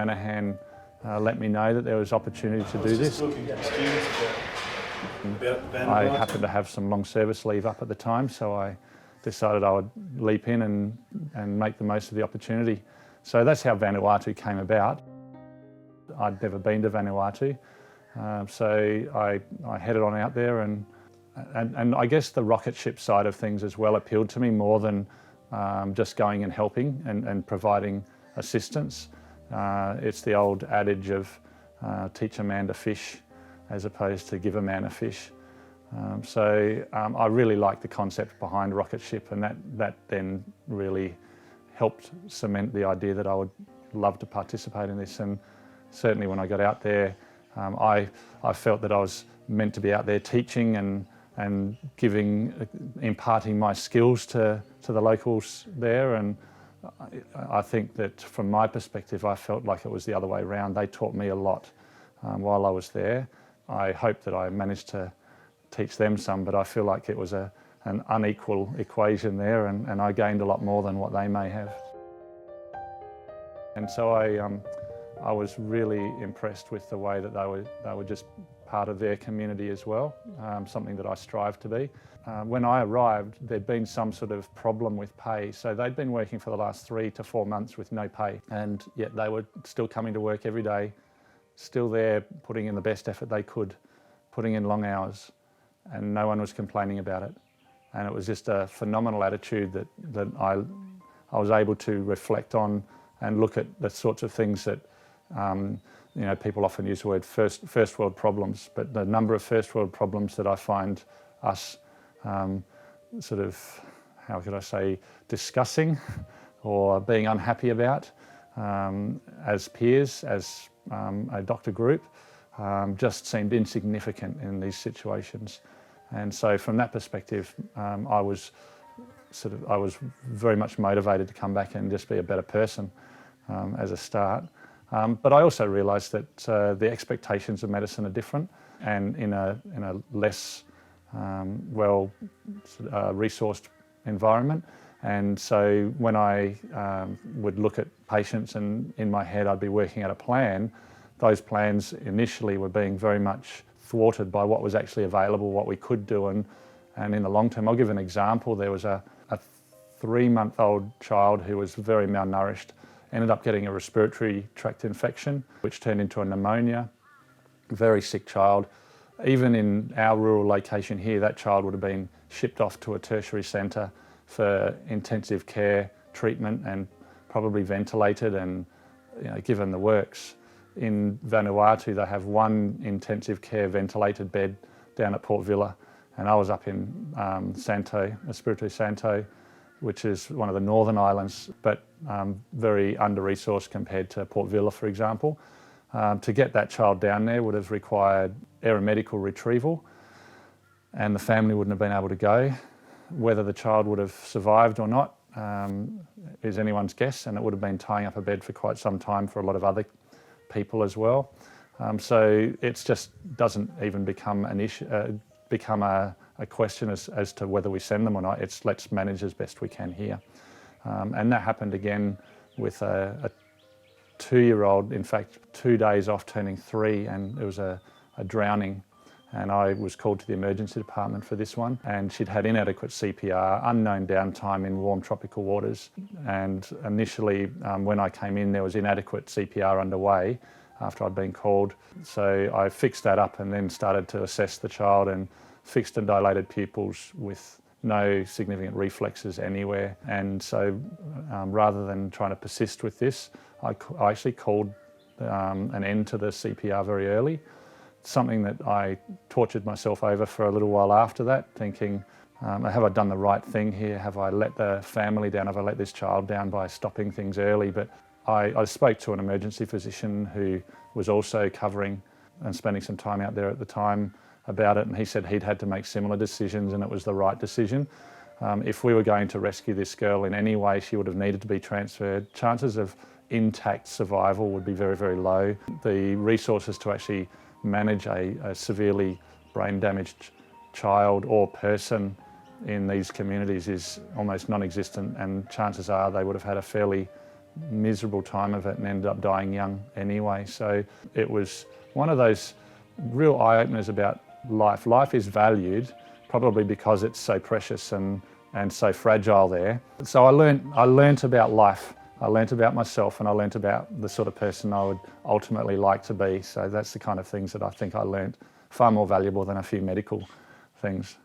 Manahan let me know that there was opportunity to do this. I happened to have some long service leave up at the time, so I decided I would leap in and make the most of the opportunity. So that's how Vanuatu came about. I'd never been to Vanuatu, so I headed on out there, and I guess the Rocketship side of things as well appealed to me more than just going and helping and providing assistance. It's the old adage of teach a man to fish as opposed to give a man a fish. So I really liked the concept behind Rocketship, and that then really helped cement the idea that I would love to participate in this. And certainly when I got out there, I felt that I was meant to be out there teaching and imparting my skills to the locals there. And I think that from my perspective, I felt like it was the other way around. They taught me a lot while I was there. I hope that I managed to teach them some, but I feel like it was an unequal equation there, and I gained a lot more than what they may have. And so I was really impressed with the way that they were just part of their community as well, something that I strive to be. When I arrived, there'd been some sort of problem with pay, so they'd been working for the last 3 to 4 months with no pay, and yet they were still coming to work every day, still there putting in the best effort they could, putting in long hours, and no one was complaining about it. And it was just a phenomenal attitude that I was able to reflect on and look at the sorts of things that people often use the word first world problems, but the number of first world problems that I find us sort of, how could I say, discussing or being unhappy about as peers, as a doctor group, just seemed insignificant in these situations. And so from that perspective, I was very much motivated to come back and just be a better person as a start. But I also realised that the expectations of medicine are different, and in a less resourced environment. And so when I would look at patients, and in my head I'd be working out a plan, those plans initially were being very much thwarted by what was actually available, what we could do, and in the long term. I'll give an example. There was a 3-month-old child who was very malnourished, ended up getting a respiratory tract infection, which turned into a pneumonia. Very sick child. Even in our rural location here, that child would have been shipped off to a tertiary centre for intensive care treatment and probably ventilated and given the works. In Vanuatu, they have one intensive care ventilated bed down at Port Vila, and I was up in Santo, Espiritu Santo, which is one of the northern islands, but very under-resourced compared to Port Vila, for example. To get that child down there would have required aeromedical retrieval, and the family wouldn't have been able to go. Whether the child would have survived or not is anyone's guess, and it would have been tying up a bed for quite some time for a lot of other people as well. So it just doesn't even become an issue, become a question as to whether we send them or not. It's let's manage as best we can here. And that happened again with a 2-year-old, in fact 2 days off turning 3, and it was a drowning, and I was called to the emergency department for this one, and she'd had inadequate CPR, unknown downtime in warm tropical waters, and initially when I came in there was inadequate CPR underway after I'd been called. So I fixed that up and then started to assess the child, and fixed and dilated pupils with no significant reflexes anywhere. And so rather than trying to persist with this, I actually called an end to the CPR very early, something that I tortured myself over for a little while after that, thinking, have I done the right thing here? Have I let the family down? Have I let this child down by stopping things early? But I spoke to an emergency physician who was also covering and spending some time out there at the time about it, and he said he'd had to make similar decisions and it was the right decision. If we were going to rescue this girl in any way, she would have needed to be transferred. Chances of intact survival would be very, very low. The resources to actually manage a severely brain damaged child or person in these communities is almost non-existent, and chances are they would have had a fairly miserable time of it and ended up dying young anyway. So it was one of those real eye-openers about life. Life is valued probably because it's so precious and so fragile there. So I learnt about life. I learnt about myself, and I learnt about the sort of person I would ultimately like to be. So that's the kind of things that I think I learnt, far more valuable than a few medical things.